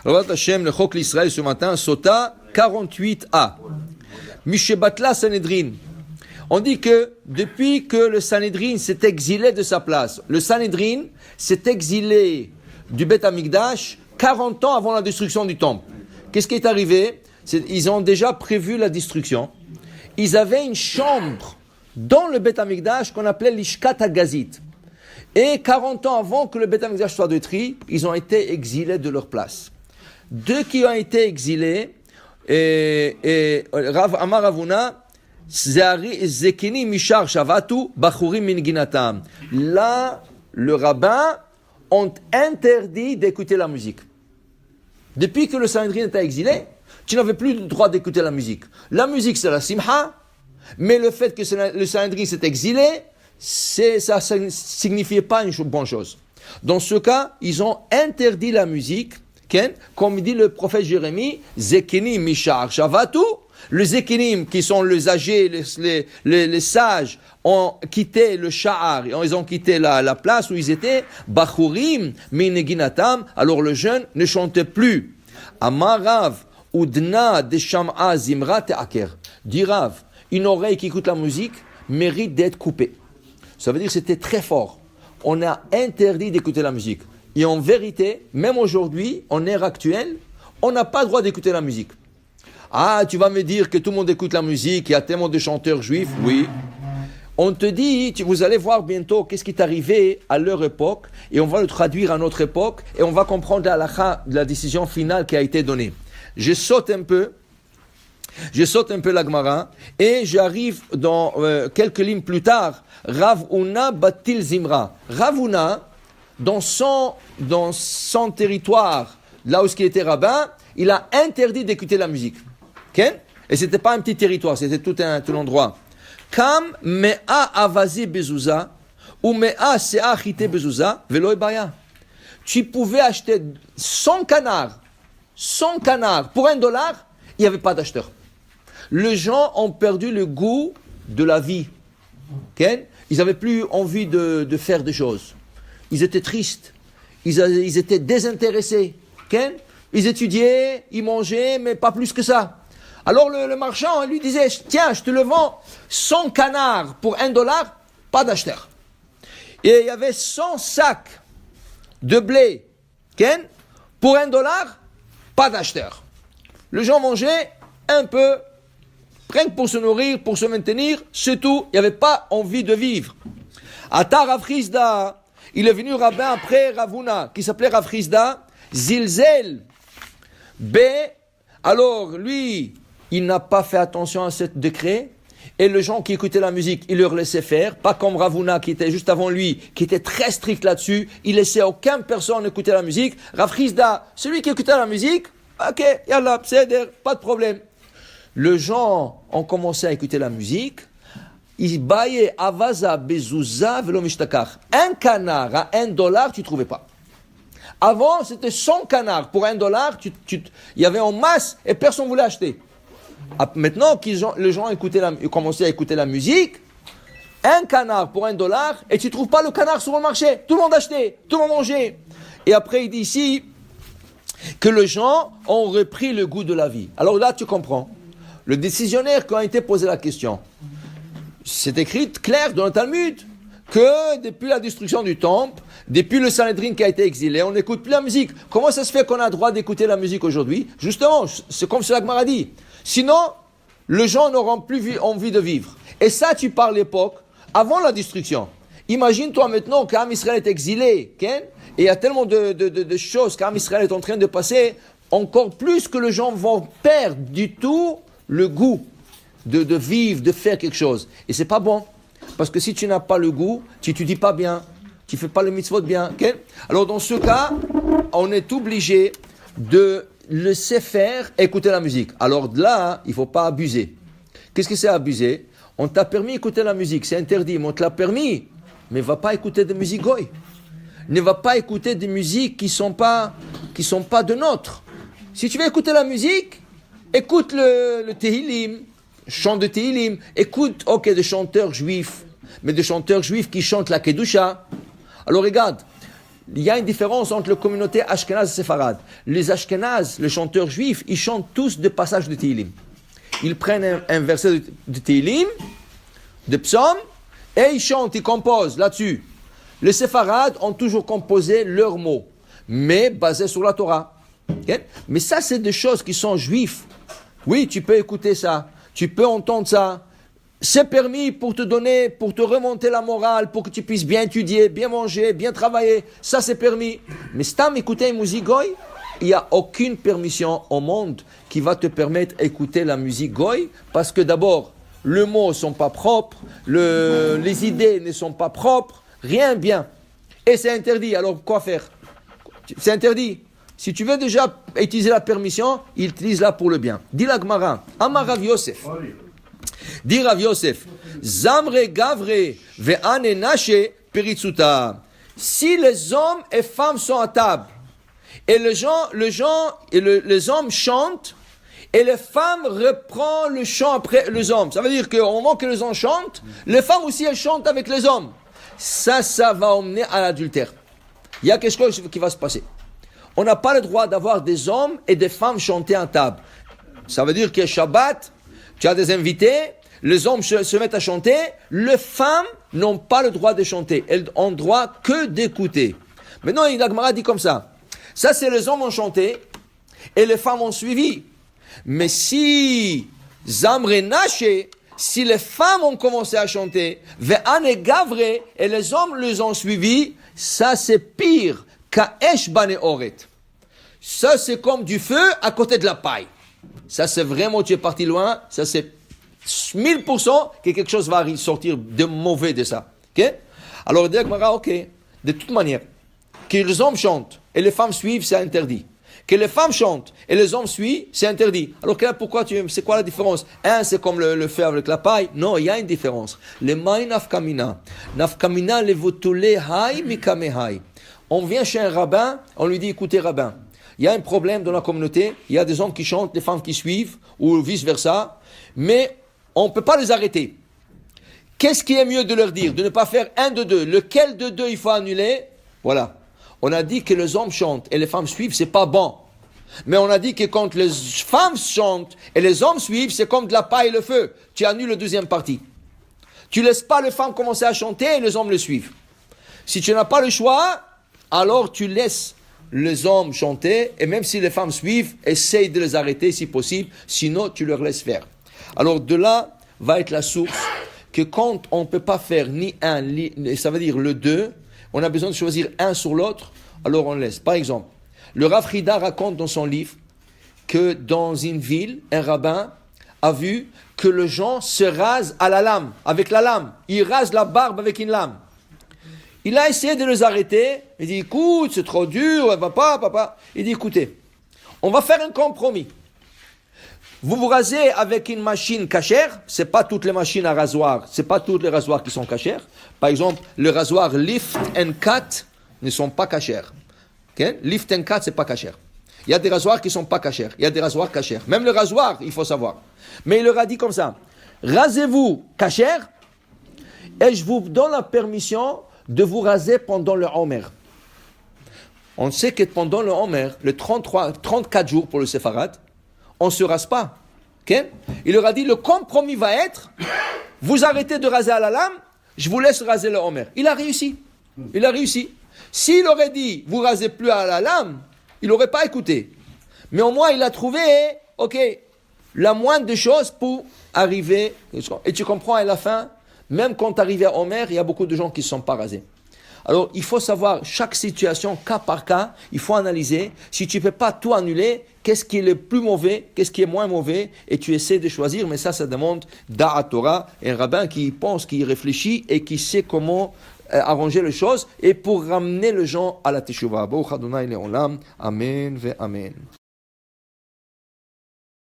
Alors, Hashem, le Chok l'Israël ce matin, Sota 48a. Mishebatla Sanhedrin. On dit que depuis que le Sanhedrin s'est exilé de sa place, le Sanhedrin s'est exilé du Beth Amikdash 40 ans avant la destruction du temple. Qu'est-ce qui est arrivé? Ils ont déjà prévu la destruction. Ils avaient une chambre dans le Beth Amikdash qu'on appelait l'Ishkat HaGazit. Et 40 ans avant que le Beth Amikdash soit détruit, ils ont été exilés de leur place. Deux qui ont été exilés, Rav Amar Ravuna, Zekini Mishar Shavatu, Bachurim Min Ginatam. Là, le rabbin ont interdit d'écouter la musique. Depuis que le Sanhedrin était exilé, tu n'avais plus le droit d'écouter la musique. La musique, c'est la simha, mais le fait que le Sanhedrin s'est exilé, ça ne signifiait pas une bonne chose. Dans ce cas, ils ont interdit la musique, comme dit le prophète Jérémie, Zekinim Mishar Shavatu. Les Zekinim, qui sont les âgés, les sages, ont quitté le Sha'ar, ils ont quitté la place où ils étaient, Bachurim Mineginatam, alors le jeune ne chantait plus. Amarav, Udna de Sham'a Zimra Te'aker. Dit Rav, une oreille qui écoute la musique mérite d'être coupée. Ça veut dire que c'était très fort. On a interdit d'écouter la musique. Et en vérité, même aujourd'hui, en ère actuelle, on n'a pas le droit d'écouter la musique. Ah, tu vas me dire que tout le monde écoute la musique, il y a tellement de chanteurs juifs. Oui. On te dit, vous allez voir bientôt qu'est-ce qui est arrivé à leur époque, et on va le traduire à notre époque, et on va comprendre la décision finale qui a été donnée. Je saute un peu la Gemara, et j'arrive dans quelques lignes plus tard, Rav Huna Batil Zimra. Rav Huna, dans son territoire, là où il était rabbin, il a interdit d'écouter la musique. Okay? Et c'était pas un petit territoire, c'était tout l'endroit. Kam mea avazi bezouza, ou mea sea chite bezouza, velo baya. Tu pouvais acheter 100 canards pour $1, il n'y avait pas d'acheteur. Les gens ont perdu le goût de la vie. Okay? Ils n'avaient plus envie de faire des choses. Ils étaient tristes. Ils étaient désintéressés. Okay? Ils étudiaient, ils mangeaient, mais pas plus que ça. Alors le marchand lui disait, tiens, je te le vends 100 canards pour $1, pas d'acheteur. Et il y avait 100 sacs de blé, okay? Pour $1, pas d'acheteur. Les gens mangeaient un peu, rien que pour se nourrir, pour se maintenir, c'est tout. Il n'y avait pas envie de vivre. Ata Rav Chizda, il est venu rabbin après Rav Huna, qui s'appelait Rav Chizda, Zilzel. Alors lui, il n'a pas fait attention à ce décret, et les gens qui écoutaient la musique, il leur laissait faire, pas comme Rav Huna qui était juste avant lui, qui était très strict là-dessus, il laissait aucune personne écouter la musique. Rav Chizda, celui qui écoutait la musique, ok, yallah, pseder, pas de problème. Les gens ont commencé à écouter la musique, ils baillaient avaza bezouza velo mishtakach. Un canard à $1, tu ne trouvais pas. Avant, c'était 100 canards pour $1, il y avait en masse et personne ne voulait acheter. Maintenant les gens commençaient à écouter la musique, un canard pour $1 et tu ne trouves pas le canard sur le marché. Tout le monde achetait, tout le monde mangeait. Et après, il dit ici que les gens ont repris le goût de la vie. Alors là, tu comprends. Le décisionnaire qui a été posé la question, c'est écrit clair dans le Talmud que depuis la destruction du temple, depuis le Sanhedrin qui a été exilé, on n'écoute plus la musique. Comment ça se fait qu'on a le droit d'écouter la musique aujourd'hui? Justement, c'est comme ce que Gemara dit. Sinon, les gens n'auront plus envie de vivre. Et ça, tu parles l'époque avant la destruction. Imagine-toi maintenant qu'Am Israël est exilé, et il y a tellement de choses qu'Am Israël est en train de passer, encore plus que les gens vont perdre du tout le goût de vivre, de faire quelque chose. Et c'est pas bon. Parce que si tu n'as pas le goût, tu n'étudies pas bien, tu ne fais pas le mitzvot bien. Alors dans ce cas, on est obligé de laisser faire écouter la musique. Alors là, il ne faut pas abuser. Qu'est-ce que c'est abuser? On t'a permis d'écouter la musique, c'est interdit, mais on te l'a permis. Mais ne va pas écouter de musique goy. Ne va pas écouter des musiques qui sont pas de nôtres. Si tu veux écouter la musique, écoute le Tehillim, chant de Tehillim, écoute, des chanteurs juifs, mais des chanteurs juifs qui chantent la Kedusha. Alors regarde, il y a une différence entre la communauté Ashkenaz et Séfarade. Les Ashkenaz, les chanteurs juifs, ils chantent tous des passages de Tehillim. Ils prennent un verset de Tehillim, de psaumes, et ils chantent, ils composent là-dessus. Les Séfarades ont toujours composé leurs mots, mais basés sur la Torah. Okay? Mais ça, c'est des choses qui sont juives. Oui, tu peux écouter ça, tu peux entendre ça. C'est permis pour te donner, pour te remonter la morale, pour que tu puisses bien étudier, bien manger, bien travailler. Ça, c'est permis. Mais si tu as écouté une musique goy, il n'y a aucune permission au monde qui va te permettre d'écouter la musique goy, parce que d'abord, les mots ne sont pas propres, les idées ne sont pas propres, rien bien. Et c'est interdit, alors quoi faire? C'est interdit. Si tu veux déjà utiliser la permission, utilise-la pour le bien. Dis la Gemara, Amar Rav Yosef. Dit Rav Yosef, Zamre Gavre ve'ane nashe peritsuta. Si les hommes et femmes sont à table, et les hommes chantent, et les femmes reprennent le chant après les hommes. Ça veut dire qu'au moment que les hommes chantent, les femmes aussi elles chantent avec les hommes. Ça va emmener à l'adultère. Il y a quelque chose qui va se passer. On n'a pas le droit d'avoir des hommes et des femmes chanter à table. Ça veut dire que Shabbat, tu as des invités, les hommes se mettent à chanter, les femmes n'ont pas le droit de chanter. Elles ont le droit que d'écouter. Maintenant, la Gemara dit comme ça. Ça, c'est les hommes ont chanté et les femmes ont suivi. Mais si Zamre Naché, si les femmes ont commencé à chanter, Ve'ane Gavre, et les hommes les ont suivis, ça c'est pire qu'Aesh Bane Oret. Ça c'est comme du feu à côté de la paille. Ça c'est vraiment, tu es parti loin, ça c'est 1000% que quelque chose va sortir de mauvais de ça. Okay? Alors, ok, de toute manière, que les hommes chantent et les femmes suivent, c'est interdit. Que les femmes chantent et les hommes suivent, c'est interdit. Alors pourquoi c'est quoi la différence? Un, c'est comme le feu avec la paille. Non, il y a une différence. Le maï nafkamina. Nafkamina levotule hay mikame hay. On vient chez un rabbin, on lui dit, écoutez rabbin, il y a un problème dans la communauté, il y a des hommes qui chantent, des femmes qui suivent, ou vice-versa, mais on ne peut pas les arrêter. Qu'est-ce qui est mieux de leur dire? De ne pas faire un de deux. Lequel de deux il faut annuler? Voilà. On a dit que les hommes chantent et les femmes suivent, c'est pas bon. Mais on a dit que quand les femmes chantent et les hommes suivent, c'est comme de la paille et le feu. Tu annules la deuxième partie. Tu laisses pas les femmes commencer à chanter et les hommes le suivent. Si tu n'as pas le choix, alors tu laisses les hommes chanter et même si les femmes suivent, essaye de les arrêter si possible, sinon tu leur laisses faire. Alors de là va être la source que quand on ne peut pas faire ni un, ça veut dire le deux, on a besoin de choisir un sur l'autre, alors on laisse. Par exemple, le Rav Chida raconte dans son livre que dans une ville, un rabbin a vu que les gens se rasent à la lame, avec la lame. Ils rasent la barbe avec une lame. Il a essayé de les arrêter. Il dit, écoute, c'est trop dur, papa. Il dit, écoutez, on va faire un compromis. Vous vous rasez avec une machine cachère, c'est pas toutes les machines à rasoir, c'est pas toutes les rasoirs qui sont cachères. Par exemple, le rasoir Lift and Cut ne sont pas cachères. Okay? Lift and Cut, c'est pas cachère. Il y a des rasoirs qui sont pas cachères, il y a des rasoirs cachères. Même le rasoir, il faut savoir. Mais il leur a dit comme ça, rasez-vous cachère et je vous donne la permission de vous raser pendant le Homer. On sait que pendant le Homer, le 34 jours pour le Séfarade, on ne se rase pas. Okay? Il leur a dit, le compromis va être, vous arrêtez de raser à la lame, je vous laisse raser le Homer. Il a réussi. S'il aurait dit, vous rasez plus à la lame, il n'aurait pas écouté. Mais au moins, il a trouvé, la moindre des choses pour arriver. Et tu comprends, à la fin, même quand tu arrives à Homer, il y a beaucoup de gens qui ne sont pas rasés. Alors, il faut savoir chaque situation, cas par cas, il faut analyser. Si tu ne peux pas tout annuler, qu'est-ce qui est le plus mauvais, qu'est-ce qui est moins mauvais, et tu essaies de choisir, mais ça demande Da'at Torah, un rabbin qui pense, qui réfléchit et qui sait comment arranger les choses et pour ramener les gens à la Teshuvah. Baruch Adonai Le'olam. Amen ve Amen.